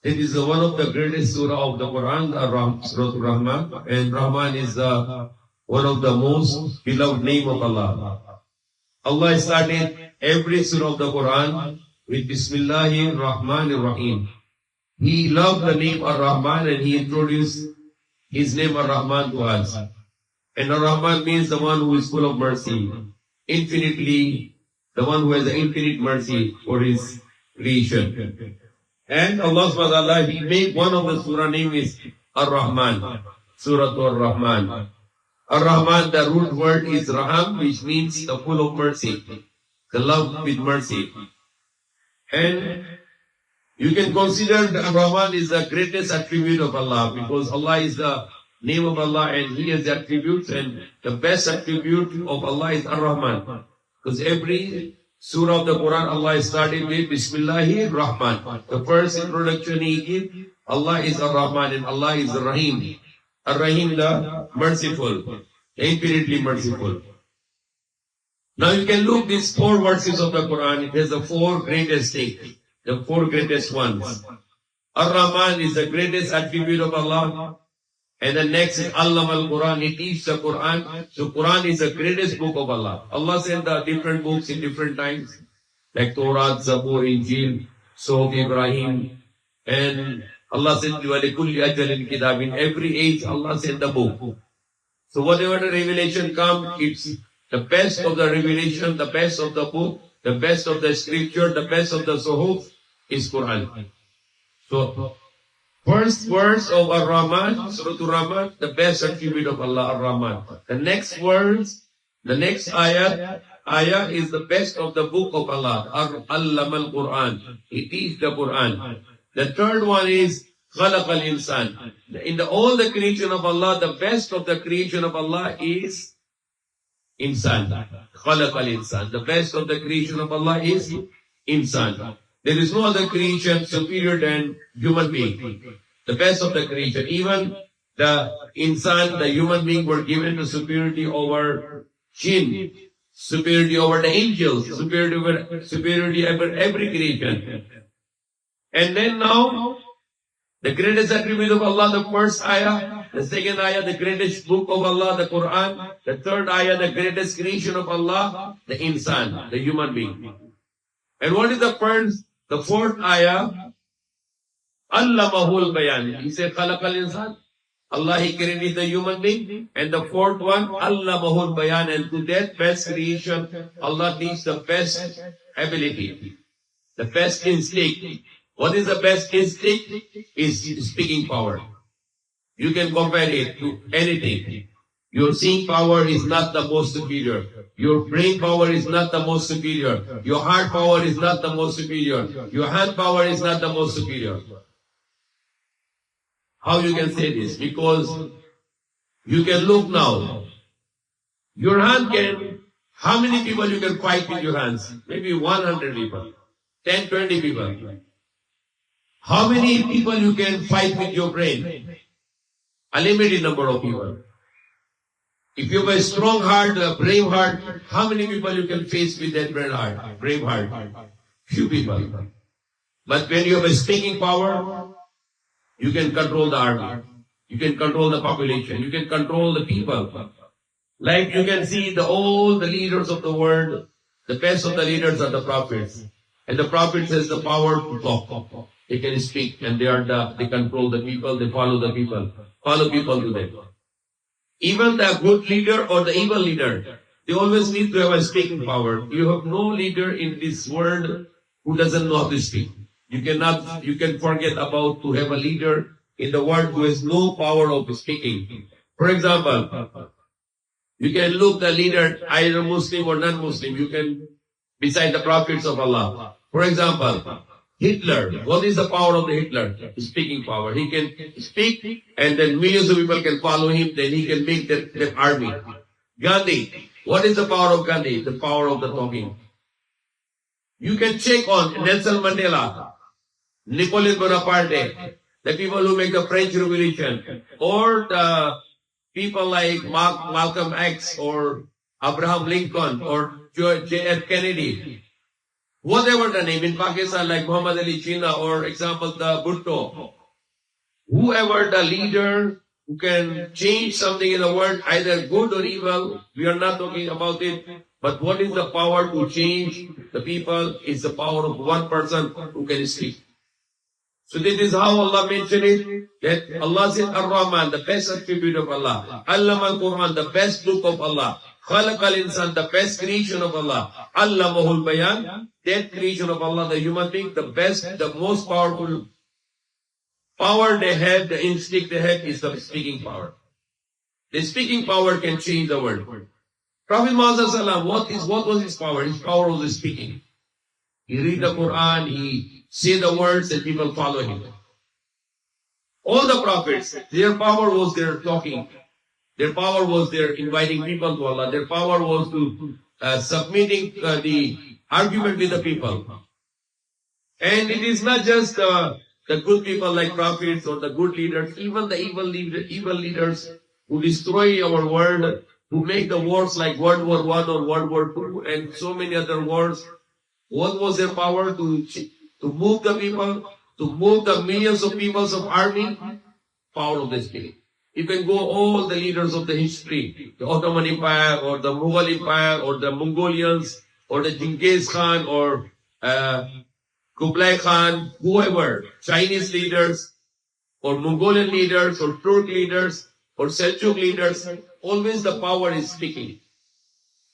It is one of the greatest surah of the Quran, Surah Rahman, and Rahman is one of the most beloved name of Allah. Allah started every surah of the Quran with Bismillahir Rahmanir Rahim. He loved the name Ar-Rahman and he introduced his name Ar-Rahman to us. And Ar-Rahman means the one who is full of mercy, infinitely, the one who has the infinite mercy for his creation. And Allah subhanahu wa ta'ala, He made one of the surah name is Ar-Rahman, Surah Ar-Rahman. Ar-Rahman, the root word is Raham, which means the full of mercy, the love with mercy. And you can consider that Ar-Rahman is the greatest attribute of Allah because Allah is the name of Allah and He has the attributes, and the best attribute of Allah is Ar-Rahman. Because every surah of the Quran, Allah started with Bismillahir Rahman. The first introduction He gave, Allah is Ar-Rahman and Allah is Ar-Rahim. Ar-Rahim, the merciful, infinitely merciful. Now you can look these 4 verses of the Quran. It has the 4 greatest things, the 4 greatest ones. Ar-Rahman is the greatest attribute of Allah. And the next is Allama al-Quran. He teaches the Quran. So Quran is the greatest book of Allah. Allah sent the different books in different times, like Torah, Zabur, Injil, Suhuf Ibrahim. And Allah sent وَلِكُلِّ أَجَلٍ كِتَابٍ. In every age, Allah sent the book. So whatever the revelation comes, it's the best of the revelation, the best of the book, the best of the scripture, the best of the Suhuf is Quran. So first verse of Ar-Rahman, Surah Ar-Rahman, the best attribute of Allah, Ar-Rahman. The next verse, the next ayah is the best of the book of Allah, Allama al-Quran. It is the Quran. The third one is Khalaq al-Insan. In all the creation of Allah, the best of the creation of Allah is Insan. Khalaq al-Insan. The best of the creation of Allah is Insan. There is no other creation superior than human being. The best of the creation. Even the insan, the human being, were given the superiority over jinn, superiority over the angels, superiority over every creation. And then now, the greatest attribute of Allah, the first ayah, the second ayah, the greatest book of Allah, the Quran, the third ayah, the greatest creation of Allah, the insan, the human being. And what is the first? The fourth ayah, Allamahul Bayan. He said, Khalaqal Insan. Allah, He created the human being. And the fourth one, Allamahul Bayan. And to that best creation, Allah teaches the best ability, the best instinct. What is the best instinct? Is speaking power. You can compare it to anything. Your seeing power is not the most superior. Your brain power is not the most superior. Your heart power is not the most superior. Your hand power is not the most superior. How you can say this? Because you can look now. Your hand can, how many people you can fight with your hands? Maybe 100 people, 10, 20 people. How many people you can fight with your brain? A limited number of people. If you have a strong heart, a brave heart, how many people you can face with that brave heart? Few people. But when you have a speaking power, you can control the army. You can control the population. You can control the people. Like you can see all the leaders of the world, the best of the leaders are the prophets. And the prophets has the power to talk. They can speak and they control the people, they follow the people. Follow people to them. Even the good leader or the evil leader, they always need to have a speaking power. You have no leader in this world who doesn't know how to speak. You can forget about to have a leader in the world who has no power of speaking. For example, you can look the leader, either Muslim or non-Muslim, you can, beside the prophets of Allah. For example, Hitler. What is the power of the Hitler? Speaking power. He can speak and then millions of people can follow him, then he can make that army. Gandhi. What is the power of Gandhi? The power of the talking. You can check on Nelson Mandela, Napoleon Bonaparte, the people who make the French Revolution, or the people like Malcolm X or Abraham Lincoln or J.F. Kennedy. whatever the name, in Pakistan like Muhammad Ali Jinnah or example the Bhutto, whoever the leader who can change something in the world, either good or evil, we are not talking about it, but what is the power to change the people is the power of one person who can speak. So this is how Allah mentioned it, that Allah said Ar-Rahman, the best attribute of Allah. Allama al-Quran, the best book of Allah. Khalaq al-Insan, the best creation of Allah. Allamahul Bayan, that creation of Allah, the human being, the best, the most powerful power they have, the instinct they have is the speaking power. The speaking power can change the world. Prophet Muhammad, what was his power? His power was speaking. He read the Quran, he say the words and people follow him. All the prophets, their power was their talking. Their power was their inviting people to Allah. Their power was to submitting the argument with the people. And it is not just the good people like prophets or the good leaders, even the evil leaders who destroy our world, who make the wars like World War I or World War II and so many other wars. What was their power? To move the people, to move the millions of people of army? Power of the spirit. You can go all the leaders of the history, the Ottoman Empire or the Mughal Empire or the Mongolians or the Genghis Khan or Kublai Khan, whoever, Chinese leaders or Mongolian leaders or Turk leaders or Seljuk leaders, always the power is speaking.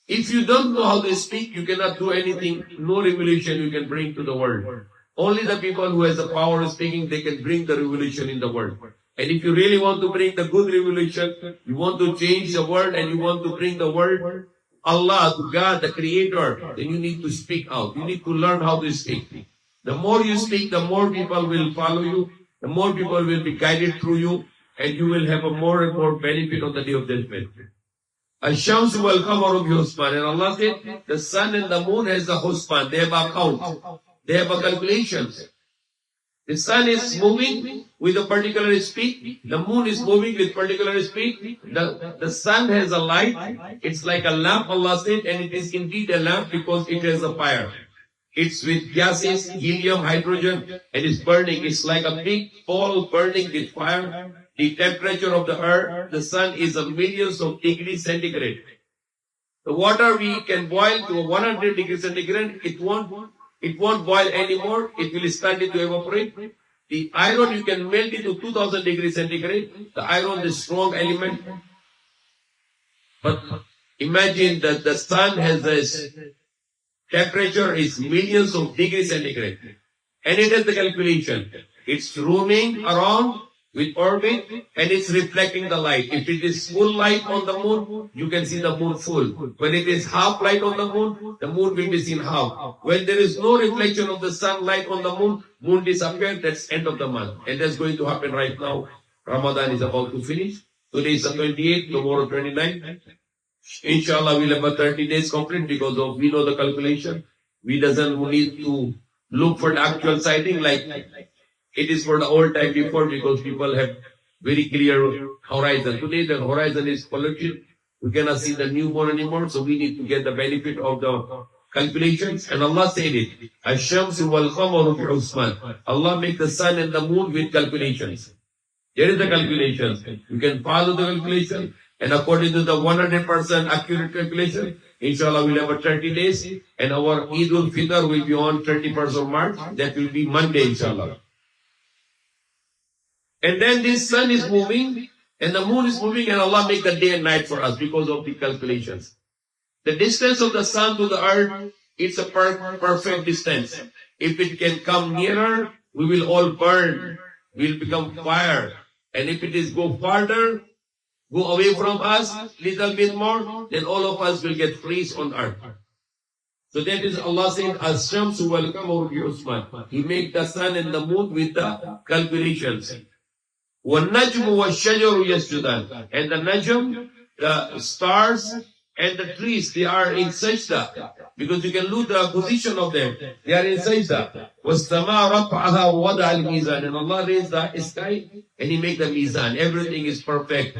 If you don't know how to speak, you cannot do anything, no revolution you can bring to the world. Only the people who has the power of speaking, they can bring the revolution in the world. And if you really want to bring the good revolution, you want to change the world and you want to bring the world, Allah, to God, the Creator, then you need to speak out. You need to learn how to speak. The more you speak, the more people will follow you, the more people will be guided through you, and you will have a more and more benefit on the day of judgment. Ash-Shamsu wal Qamaru bi husban. And Allah said, the sun and the moon has a husban. They have a count. They have a calculations. The sun is moving with a particular speed. The moon is moving with particular speed. The sun has a light. It's like a lamp, Allah said, and it is indeed a lamp because it has a fire. It's with gases, helium, hydrogen, and it's burning. It's like a big ball burning with fire. The temperature of the earth, the sun is a millions of degrees centigrade. The water we can boil to 100 degrees centigrade, it won't boil anymore. It will start to evaporate. The iron you can melt it to 2000 degrees centigrade. The iron is a strong element. But imagine that the sun has this temperature is millions of degrees centigrade. And it has the calculation. It's roaming around with orbit and it's reflecting the light. If it is full light on the moon, you can see the moon full. When it is half light on the moon will be seen half. When there is no reflection of the sunlight on the moon disappears, that's end of the month. And that's going to happen right now. Ramadan is about to finish. Today is the 28th, tomorrow 29th. Inshallah, we'll have a 30 days complete because of we know the calculation. We doesn't need to look for the actual sighting like it is for the old time before because people have very clear horizon. Today the horizon is polluted. We cannot see the newborn anymore, so we need to get the benefit of the calculations. And Allah said it. Ash-Shamsu wal Qamaru bi husban. Allah make the sun and the moon with calculations. There is the calculations. You can follow the calculation. And according to the 100% accurate calculation, inshallah we'll have a 30 days. And our Eid al-Fitr will be on 31st of March. That will be Monday, inshallah. And then this sun is moving, and the moon is moving, and Allah make the day and night for us because of the calculations. The distance of the sun to the earth, it's a perfect distance. If it can come nearer, we will all burn. We'll become fire. And if it is go farther, go away from us, little bit more, then all of us will get freeze on earth. So that is Allah saying, Ash-Shamsu wal Qamaru bi husban. He made the sun and the moon with the calculations. وَالنَّجْمُ وَالشَّجَرُ يَسْجُدَانِ. And the najm, the stars and the trees, they are in sajda. Because you can look the position of them. They are in sajda. وَالسَّمَاءَ رَفْعَهَا وَوَضَعَ الْمِيزَانِ. And Allah raised the sky and He made the mizan. Everything is perfect.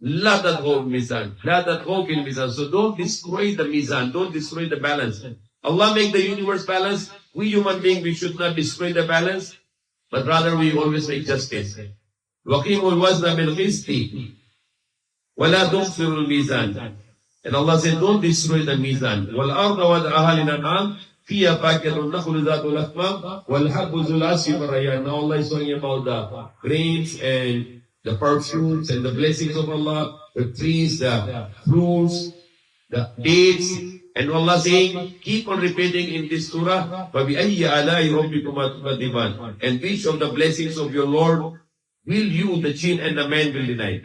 لَا تَدْغَوْا الْمِيزَانِ. لَا تَدْغَوْا الْمِيزَانِ. So don't destroy the mizan. Don't destroy the balance. Allah make the universe balance. We human beings, we should not destroy the balance, but rather we always make justice. وَقِيمُوا الْوَزْنَ بِالْقِسْطِ وَلَا تُخْسِرُوا الْمِيزَانَ. And Allah said, don't destroy the mizan. وَالْأَرْضَ وَدْعَهَا لِلْأَنْعَامِ فِيهَا فَاكِهَةٌ النَّخْلُ ذَاتُ الْأَكْمَامِ وَالْحَبُّ ذُو الْعَصْفِ وَالرَّيْحَانُ. Now Allah is talking about the grains and the perfumes and the blessings of Allah, the trees, the fruits, the dates. And Allah saying, keep on repeating in this surah, فَبِأَيِّ آلَاءِ رَبِّكُمَا تُكَذِّبَانِ. And which of the blessings of your Lord will you, the jinn and the man, will deny?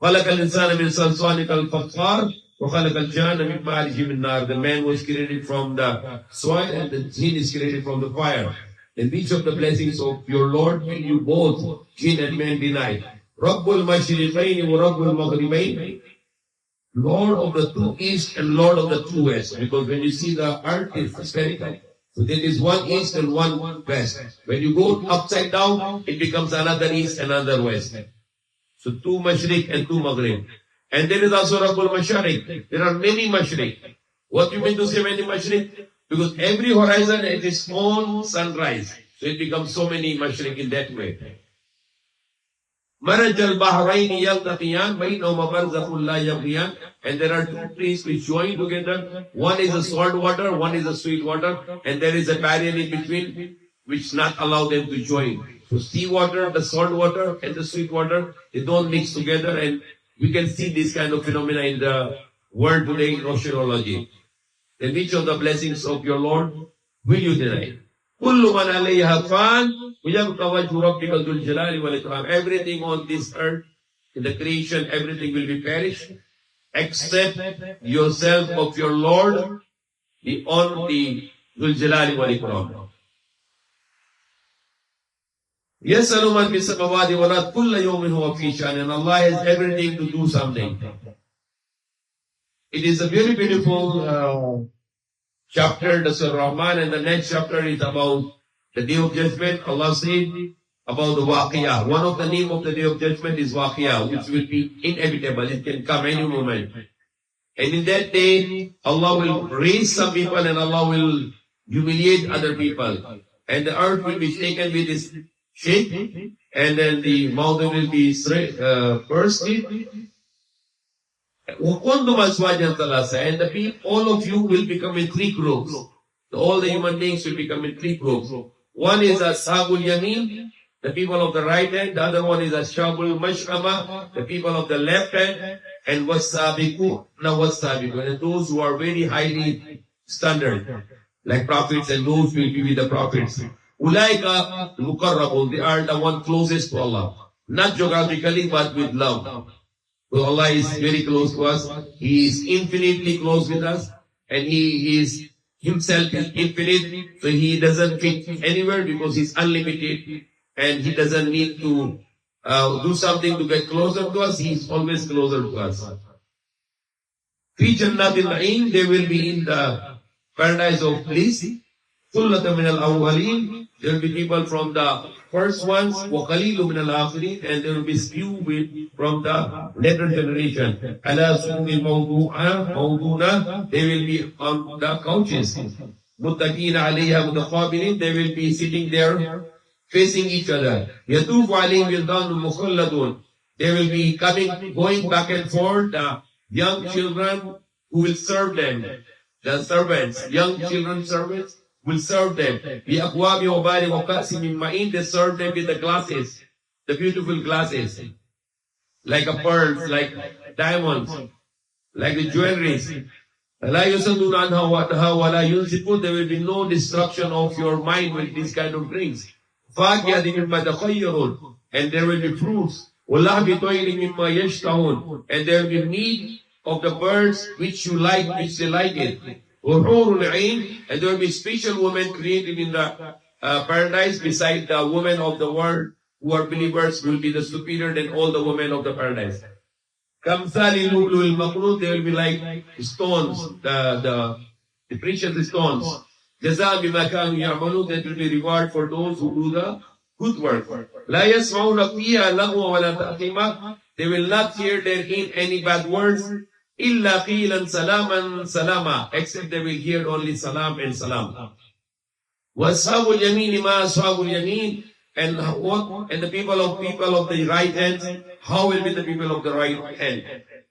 خَلَقَ الْإِنسَانَ مِنْ صَلْصَالٍ كَالْفَخَّارِ وَخَلَقَ الْجَانَّ مِنْ مَارِجٍ مِنْ نَارٍ. The man was created from the soil and the jinn is created from the fire. And which of the blessings of your Lord will you both, jinn and man, deny? رَبُّ الْمَشْرِقَيْنِ وَرَبُّ الْمَغْرِبَيْنِ. Lord of the two east and Lord of the two west. Because when you see the earth is spherical, so there is one east and one west. When you go upside down, it becomes another east and another west. So two mashriq and two maghrib. And there is also Rabbul Mashariq. There are many mashriq. What you mean to say many mashriq? Because every horizon has its own sunrise. So it becomes so many mashriq in that way. مرج البحرين يلتقيان بينهما برزخ لا يبغيان. And there are two trees which join together. One is a salt water, one is a sweet water, and there is a barrier in between which not allow them to join. So sea water, the salt water, and the sweet water, they don't mix together, and we can see this kind of phenomena in the world today in oceanology. Then which of the blessings of your Lord will you deny? كل من عليها فان ويبقى وجه ربك ذو الجلال والإكرام. Everything on this earth, in the creation, everything will be perished, except yourself of your Lord, the only ذو الجلال والإكرام. يسأل من في السماوات والأرض كل يوم هو في شأن. And Allah has everything to do something. It is a very beautiful chapter, the Surah Rahman, and the next chapter is about the Day of Judgment. Allah said about the Waqiyah. One of the name of the Day of Judgment is Waqiyah, which will be inevitable. It can come any moment. And in that day, Allah will raise some people and Allah will humiliate other people. And the earth will be taken with its shape, and then the mountain will be bursted. And the people, all of you will become in three groups. All the human beings will become in three groups. One is Ashabul Yamin, the people of the right hand. The other one is Ashabul Mash'ama, the people of the left hand. And Wasabiku, and those who are very highly standard, like prophets, and those will be with the prophets. Ulaika Mukarrabun, they are the one closest to Allah. Not geographically, but with love. So Allah is very close to us. He is infinitely close with us. And He is Himself is infinite. So He doesn't fit anywhere because He's unlimited. And He doesn't need to do something to get closer to us. He is always closer to us. Fi jannatil na'im, they will be in the paradise of bliss. Thullatan min al-awwalin, there will be people from the first ones, wa qalilu min al-akhirin, and there will be few from the later generation. Ala sumil mawduna, they will be on the couches. Muttaqina alayha mutaqabilin, they will be sitting there facing each other. Yatufu alayhim wildanun mukhalladun, they will be going back and forth, the young children who will serve them, the servants, young children servants, will serve them. They serve them with the glasses, the beautiful glasses, like a pearls, like diamonds, like the jewelries. There will be no destruction of your mind with these kind of drinks. And there will be fruits. And there will be meat of the birds which you like, which they like it. And there will be special women created in the paradise beside the women of the world who are believers, will be the superior than all the women of the paradise. They will be like stones, the precious stones. That will be reward for those who do the good work. They will not hear therein any bad words, إِلَّا قِيلًا سَلَامًا سَلَامًا, except they will hear only salam and salam. وَأَصْحَابُ الْيَمِينِ مَا أَصْحَابُ الْيَمِينِ, and what, and the people of the right hand, how will be the people of the right hand?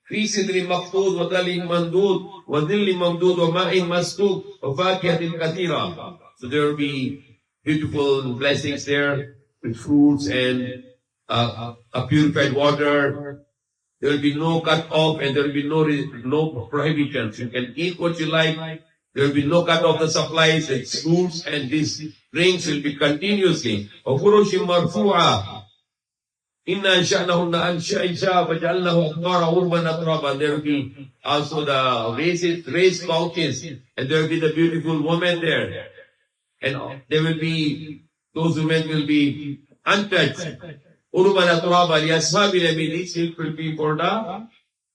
فِي سِدْرٍ مَخْضُودٍ وَظِلٍّ مَمْدُودٍ وَظِلٍّ مَمْدُودٍ وَمَاءٍ مَسْكُوبٍ وَفَاكِهَةٍ كَثِيرَةٍ. So there will be beautiful blessings there with fruits and a purified water. There will be no cut off and there will be no prohibitions. You can eat what you like. There will be no cut off the supplies and fruits, and these drinks will be continuously. وَفُرُشٍ مَرْفُوعَةٍ إِنَّا أَنشَأْنَهُنَّ إِنشَاءً فَجَعَلْنَاهُ أَبْكَارًا عُرْبًا أَتْرَابًا. There will be also the raised couches, and there will be the beautiful women there. And there will be, those women will be untouched. Urban Aturaba, Yasma Bilamid, it will be for the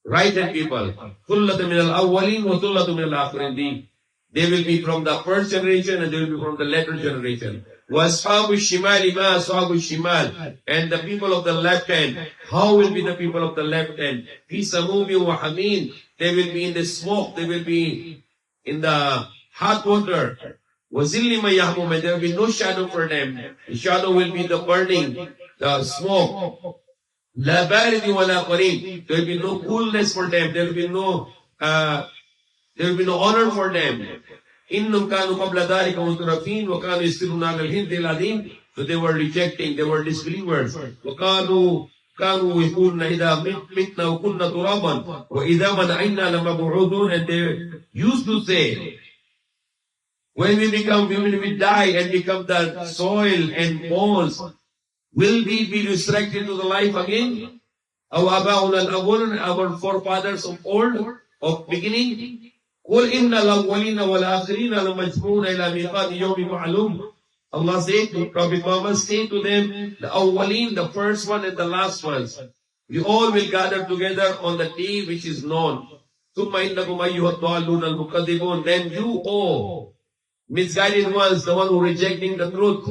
right hand people. Thullatu min al-awwalin wa thullatu min al-akhirin. They will be from the first generation and they will be from the later generation. Washabu shimali ma ashabu shimal. And the people of the left hand, how will be the people of the left hand? Fi samubi wa hameen. They will be in the smoke, they will be in the hot water. وَزِلِّ مَا يَحْمُمَ, and there will be no shadow for them. The shadow will be the burning, the smoke. لَا بَارِدٍ وَلَا قَرِيبٍ. There will be no coolness for them. There will be no honor for them. إِنَّمْ كَانُوا قَبْلَ ذَلِكَ مُتْرَفِينَ وَكَانُوا يَسْتِرُونَ عَلَى الْهِنْدِ الْعَظِيمِ. So they were rejecting, they were disbelievers. وَكَانُوا يقولون إِذَا مِتْنَا وَكُنَّا تُرَابًا وَإِذَا مَنَعِنَّا لَمَبْعُوثُونَ. And they used to say, when we die and become the soil and bones, will we be resurrected to the life again? Our forefathers of old, of beginning? قُلْ إِنَّ الْأَوَّلِينَ وَالْآخِرِينَ لَمَجْمُعُونَ إِلَى مِيقَاتِ يَوْمٍ مَعْلُومٍ. Allah said to Prophet Muhammad, say to them, the awwalin, the first one and the last ones, we all will gather together on the day which is known. ثُمَّ إِنَّكُمْ أَيُّهَا الضَّالُّونَ الْمُكَذِّبُونَ. Then you, misguided ones, the one who rejecting the truth,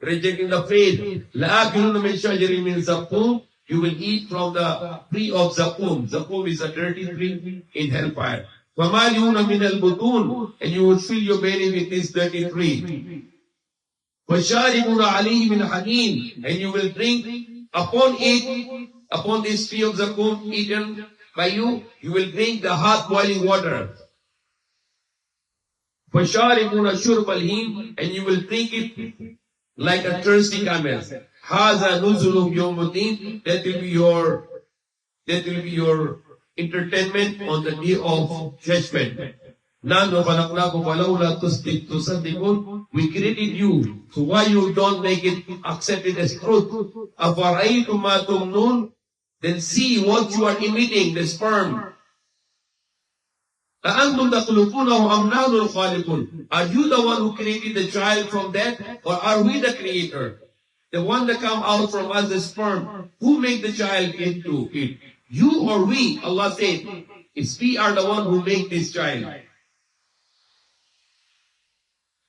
rejecting the faith. لَآكِلُونَ مِنْ شَجَرٍ مِنْ زَقُّومٍ. You will eat from the tree of Zaqqum. Zaqqum is a dirty tree in hellfire. وَمَالِيُونَ مِنَ الْبُطُونَ. And you will fill your belly with this dirty tree. وَشَارِبُونَ عَلَيْهِ مِنْ حَمِيمٍ. And you will drink upon this tree of Zaqqum eaten by you, you will drink the hot boiling water. فَشَارِبُونَ شُرْبَ الْهِيمِ. And you will drink it like a thirsty camel. هَذَا نُزُلُهُمْ يَوْمُ الدِّينِ. That will be your entertainment on the day of judgment. نَحْنُ خَلَقْنَاكُمْ فَلَوْلَا تُصَدِّقُونَ. We created you, so why you don't make it accepted as truth? أَفَرَأَيْتُمْ مَا تُمْنُونَ. Then see what you are emitting, the sperm. أَأَنْتُمْ تَخْلُقُونَهُ أَمْ نَحْنُ الْخَالِقُونَ. Are you the one who created the child from that, or are we the creator? The one that come out from us, the sperm, who made the child into it? You or we? Allah said, it's we are the one who made this child.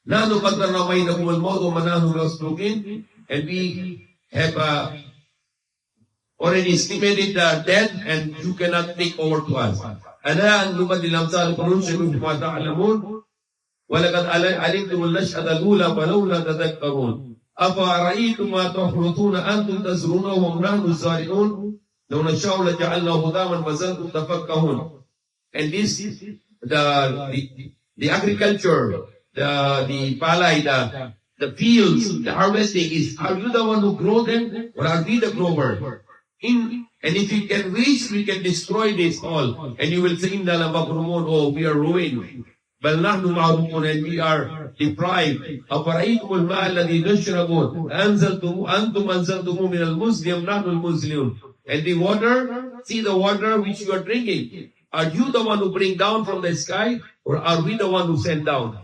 نَحْنُ قَدَّرْنَا بَيْنَكُمُ الْمَوْتَ وَمَا نَحْنُ بِمَسْبُوقِينَ. And we have already estimated the death, and you cannot take over to us. أَلَا أَنْ نُبَدِّلَ أَمْثَالَكُمْ وَنُنْشِئُكُمْ فِيمَا تَعْلَمُونَ وَلَقَدْ عَلِمْتُمُ النَّشْأَةَ الْأُولَى فَلَوْلَا تَذَكَّرُونَ أَفَرَأَيْتُمْ مَا تَحْرُثُونَ أَنْتُمْ تَزْرُعُونَهُ أَمْ نَحْنُ الزَّارِعُونَ لَوْ نَشَاءُ لَجَعَلْنَاهُ حُطَامًا فَظَلْتُمْ تَفَكَّهُونَ. And this, the agriculture, the palay, the fields, the harvesting is, are you the one who grow them, or are we the grower? And if we can reach, we can destroy this all. And you will say, Inna lamagrumun, oh, we are ruined. Bal nahnu ma'rumun, and we are deprived. أَفَرَأَيْتُمُ الْمَاءَ الَّذِي تَشْرَبُونَ أَنْتُمْ أَنزَلْتُمُوهُ مِنَ الْمُزْلِ أَمْ نَحْنُ الْمُزْلِيُونَ. And the water, see the water which you are drinking. Are you the one who bring down from the sky, or are we the one who send down?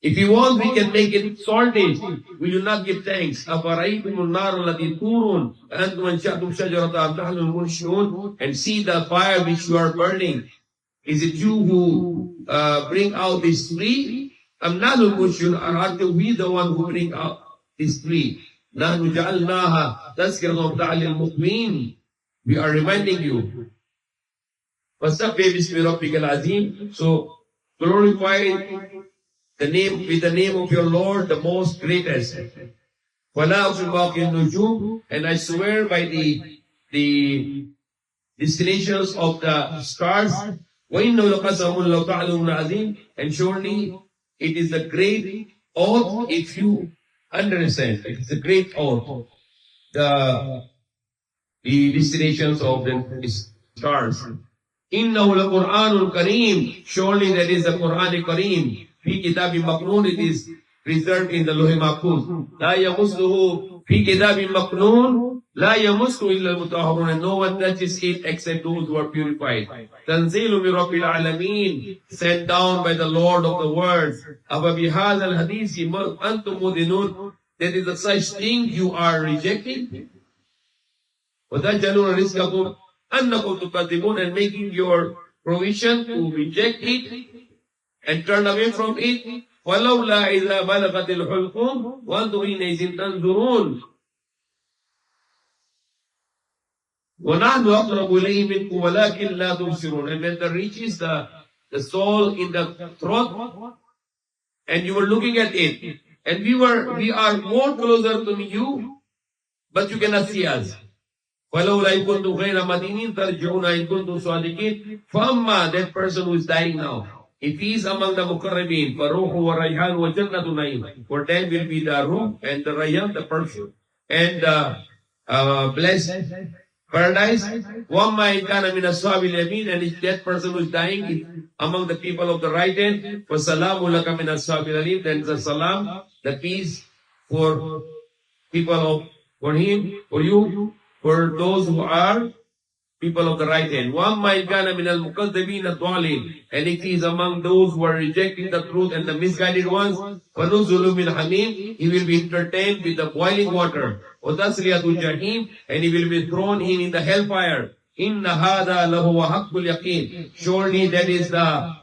If you want, we can make it salty. We do not give thanks. أَفَرَأَيْتُمُ النَّارَ الَّتِي تُورُونَ أَنْتُمْ أَنشَأْتُمْ شَجَرَتَهَا أَمْ نَحْنُ الْمُنشِئُونَ. And see the fire which you are burning. Is it you who bring out this tree? أَمْ نَحْنُ الْمُنشِئُونَ. Or are we the one who bring out this tree? نحن جعلناها تذكرة ومتاعا للمؤمنين. We are reminding you. فَسَبِّحْ بِاسْمِ رَبِّكَ الْعَظِيمِ. So glorify the name with the name of your Lord, the most greatest. وَلَا أُقْسِمُ بِمَوَاقِعِ النُّجُومِ. And I swear by the destinations of the stars. وَإِنَّهُ لَقَسَمٌ لَوْ تَعْلَمُونَ عَظِيمٌ. And surely it is a great oath if you understand. It is a great oath. The destinations of the stars. إِنَّهُ لَقُرْآنٌ كَرِيمٌ. Surely that is the Quran Kareem. فِي كِتَابٍ مَكْنُونٍ. It is preserved in the Lawh Mahfuz. لَا يَمُسُّهُ فِي كِتَابٍ مَكْنُونٍ. لَا يَمُسُّهُ إِلَّا الْمُطَهَّرُونَ. And no one touches it except those who are purified. تَنزِيلٌ مِنْ رَبِّ الْعَالَمِينَ. Sent down by the Lord of the worlds. أَفَبِهَذَا الْحَدِيثِ أَنْتُمْ مُدْهِنُونَ. That is the such thing you are rejecting. وَتَجْعَلُونَ رِزْقَكُمْ أَنَّكُمْ تُكَذِّبُونَ. And making your provision to reject it and turn away from it. وَلَوْلَا إِذَا بَلَغَتِ الْحُلْقُمْ وَأَنْتُمْ حِينَئِذٍ تَنْظُرُونَ. وَنَحْنُ أَقْرَبُ إِلَيْهِ مِنْكُمْ وَلَكِنْ لَا تُبْصِرُونَ. And when the reaches the soul in the throat, and you were looking at it, and we are more closer to you, but you cannot see us. وَلَوْلَا إِن كُنتُمْ غَيْرَ مَدِينِينَ تَرْجِعُونَ إِن كُنتُمْ صَادِقِينَ. فَأَمَّا that person who is dying now, if he is among the muqarrabin, فَرُوحُ وَرَيْحَانُ وَجَنَّةُ نَعِيمٍ. For them will be the ruh and the rayyan, the perfume, and blessed paradise. وَأَمَّا إِن كَانَ مِنَ أَصْحَابِ الْيَمِينِ. And if that person who is dying is among the people of the right hand, فَسَلَامُ لَكَ مِنَ أَصْحَابِ الْيَمِينِ. Then the salam, the peace for people for him, for you, for those who are people of the right hand. وَأَمَّا إِنْ كَانَ مِنَ الْمُكَذِّبِينَ الضَّالِينَ. And if he is among those who are rejecting the truth and the misguided ones, فَنُزُلُ مِنْ حَمِيمٍ. He will be entertained with the boiling water. وَتَصْلِيَةُ الْجَحِيمِ. And he will be thrown in the hellfire. إِنَّ هَذَا لَهُوَ حَقُّ الْيَقِينِ. Surely that is the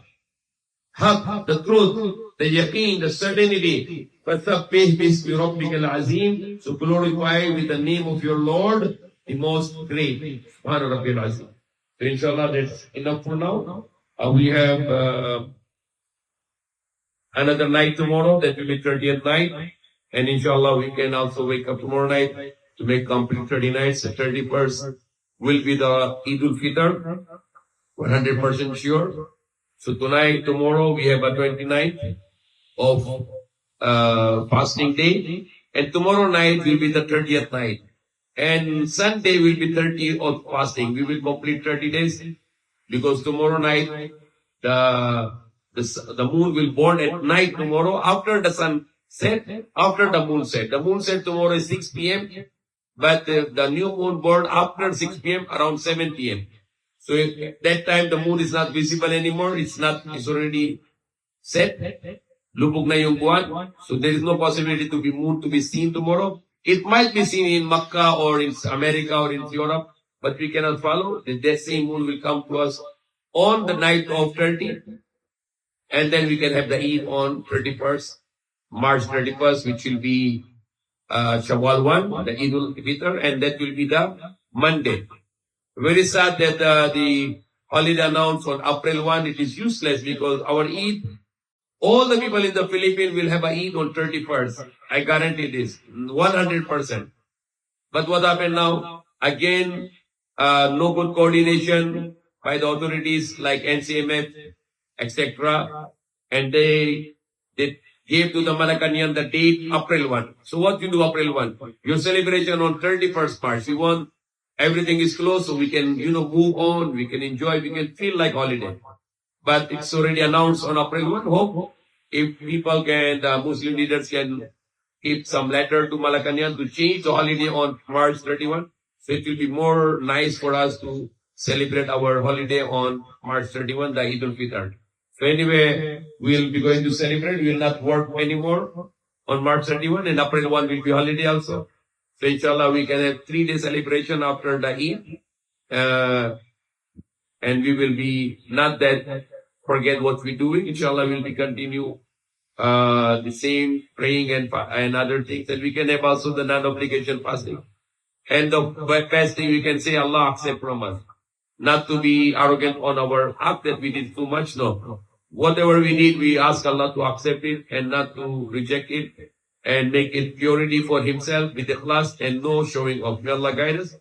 haq, the truth, the yaqeen, the certainty. فَسَبِّحْ بِاسْمِ رَبِّكَ الْعَظِيمِ. So glorify with the name of your Lord, the most great. Subhana Rabbil Azim. So inshallah that's enough for now. We have another night tomorrow, that will be 30th night. And inshallah we can also wake up tomorrow night to make complete 30 nights. The 31st will be the Eid al-Fitr, 100% sure. So tonight, tomorrow we have a 29th of fasting day. And tomorrow night will be the 30th night. And Sunday will be 30 of fasting. We will complete 30 days because tomorrow night the moon will burn at night tomorrow after the sun set, after the moon set. The moon set tomorrow is 6 p.m. But the new moon burn after 6 p.m. around 7 p.m. So at that time the moon is not visible anymore. It's already set. Lubog na yung buwan. So there is no possibility to be moon to be seen tomorrow. It might be seen in Makkah or in America or in Europe, but we cannot follow. That same moon will come to us on the night of 30, and then we can have the Eid on 31st, March 31st, which will be Shawwal 1, the Eid al-Fitr, and that will be the Monday. Very sad that the holiday announced on April 1, it is useless because our Eid, all the people in the Philippines will have a Eid on 31st. I guarantee this, 100%. But what happened now? Again, no good coordination by the authorities like NCMF, etc. And they gave to the Malacanang the date April 1. So what you do April 1? Your celebration on 31st March. We want everything is closed so we can, move on, we can enjoy, we can feel like holiday. But it's already announced on April 1. Hope if people can, the Muslim leaders can keep some letter to Malacanang to change the holiday on March 31. So it will be more nice for us to celebrate our holiday on March 31, the Eid al-Fitr. So anyway, we'll be going to celebrate. We will not work anymore on March 31, and April 1 will be holiday also. So inshallah, we can have 3-day celebration after the Eid. And we will be not that forget what we're doing. Inshallah, we'll be continue the same praying and other things. And we can have also the non-obligation fasting. And by fasting, we can say, Allah accept from us. Not to be arrogant on our act that we did too much, no. Whatever we did, we ask Allah to accept it and not to reject it and make it purity for Himself with ikhlas and no showing off. May Allah guide us.